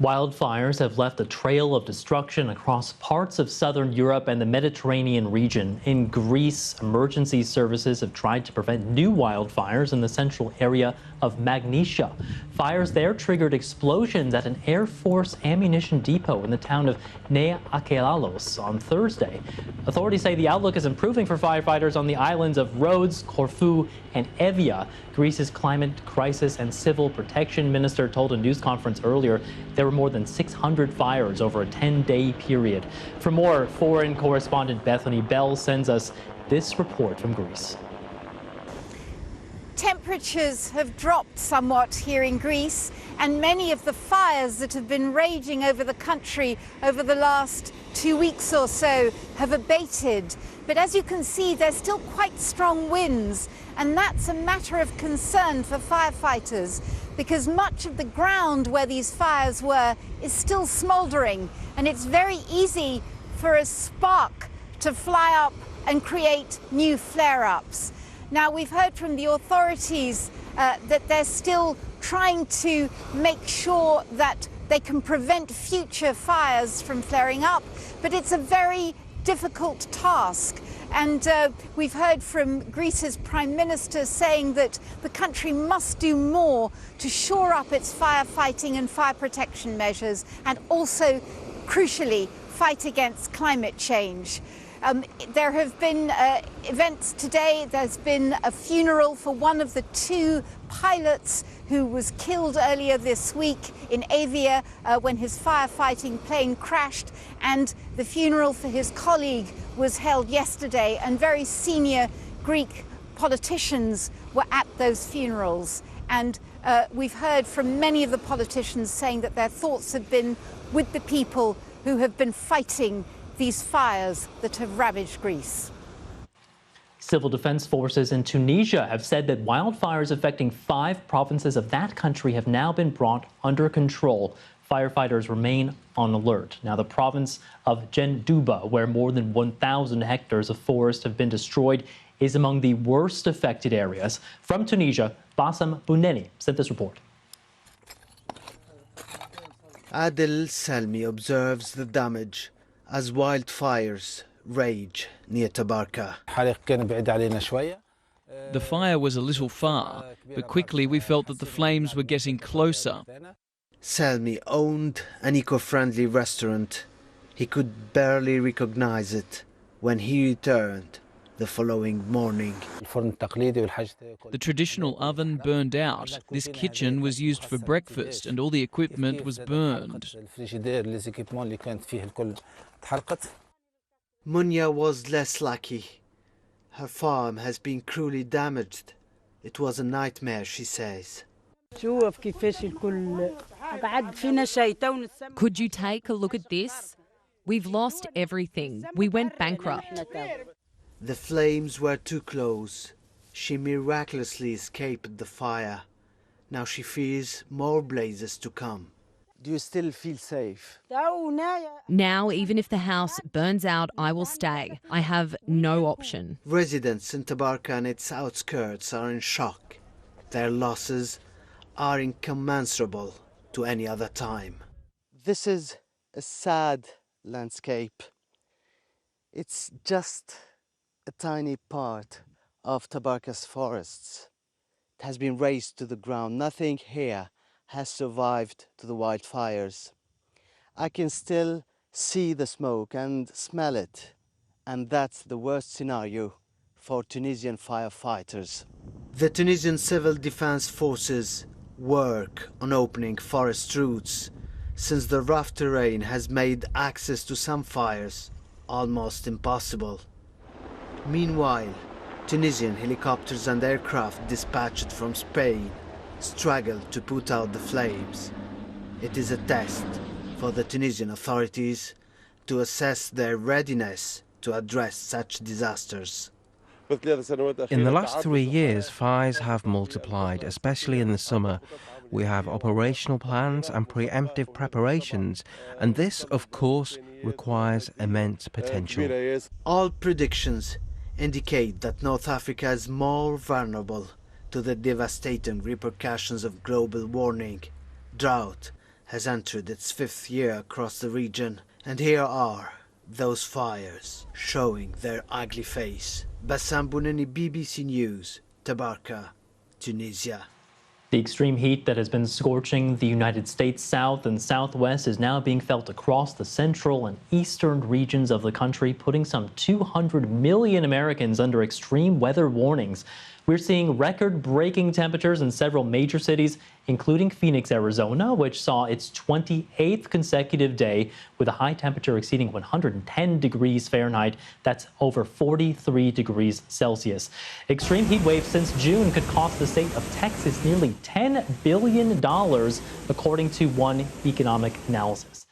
Wildfires have left a trail of destruction across parts of southern Europe and the Mediterranean region. In Greece, emergency services have tried to prevent new wildfires in the central area of Magnesia. Fires there triggered explosions at an Air Force ammunition depot in the town of Nea Akelalos on Thursday. Authorities say the outlook is improving for firefighters on the islands of Rhodes, Corfu, and Evia. Greece's climate crisis and civil protection minister told a news conference earlier there were more than 600 fires over a 10-day period. For more, foreign correspondent Bethany Bell sends us this report from Greece. Temperatures have dropped somewhat here in Greece, and many of the fires that have been raging over the country over the last 2 weeks or so have abated. But as you can see, there's still quite strong winds, and that's a matter of concern for firefighters because much of the ground where these fires were is still smouldering, and it's very easy for a spark to fly up and create new flare-ups. Now, we've heard from the authorities that they're still trying to make sure that they can prevent future fires from flaring up, but it's a very difficult task. And we've heard from Greece's Prime Minister saying that the country must do more to shore up its firefighting and fire protection measures and also, crucially, fight against climate change. There have been events today. There's been a funeral for one of the two pilots who was killed earlier this week in Avia when his firefighting plane crashed, and the funeral for his colleague was held yesterday, and very senior Greek politicians were at those funerals. And we've heard from many of the politicians saying that their thoughts have been with the people who have been fighting these fires that have ravaged Greece. Civil defense forces in Tunisia have said that wildfires affecting 5 provinces of that country have now been brought under control. Firefighters remain on alert. Now, the province of Jendouba, where more than 1,000 hectares of forest have been destroyed, is among the worst affected areas. From Tunisia, Bassam Bouneni sent this report. Adil Salmi observes the damage as wildfires rage near Tabarka. The fire was a little far, but quickly we felt that the flames were getting closer. Salmi owned an eco-friendly restaurant. He could barely recognize it when he returned the following morning. The traditional oven burned out. This kitchen was used for breakfast and all the equipment was burned. Munya was less lucky. Her farm has been cruelly damaged. It was a nightmare, she says. Could you take a look at this? We've lost everything. We went bankrupt. The flames were too close. She miraculously escaped the fire. Now she fears more blazes to come. Do you still feel safe? Now, even if the house burns out, I will stay. I have no option. Residents in Tabarka and its outskirts are in shock. Their losses are incommensurable to any other time. This is a sad landscape. It's just a tiny part of Tabarka's forests. It has been razed to the ground. Nothing here has survived to the wildfires. I can still see the smoke and smell it, and that's the worst scenario for Tunisian firefighters. The Tunisian Civil Defense Forces work on opening forest routes, since the rough terrain has made access to some fires almost impossible. Meanwhile, Tunisian helicopters and aircraft dispatched from Spain struggle to put out the flames. It is a test for the Tunisian authorities to assess their readiness to address such disasters. In the last 3 years, fires have multiplied, especially in the summer. We have operational plans and preemptive preparations, and this, of course, requires immense potential. All predictions indicate that North Africa is more vulnerable to the devastating repercussions of global warming, drought, has entered its 5th year across the region, and here are those fires showing their ugly face. Bassam Bounani, BBC News, Tabarka, Tunisia. The extreme heat that has been scorching the United States south and southwest is now being felt across the central and eastern regions of the country, putting some 200 million Americans under extreme weather warnings. We're seeing record-breaking temperatures in several major cities, including Phoenix, Arizona, which saw its 28th consecutive day with a high temperature exceeding 110 degrees Fahrenheit. That's over 43 degrees Celsius. Extreme heat waves since June could cost the state of Texas nearly $10 billion, according to one economic analysis.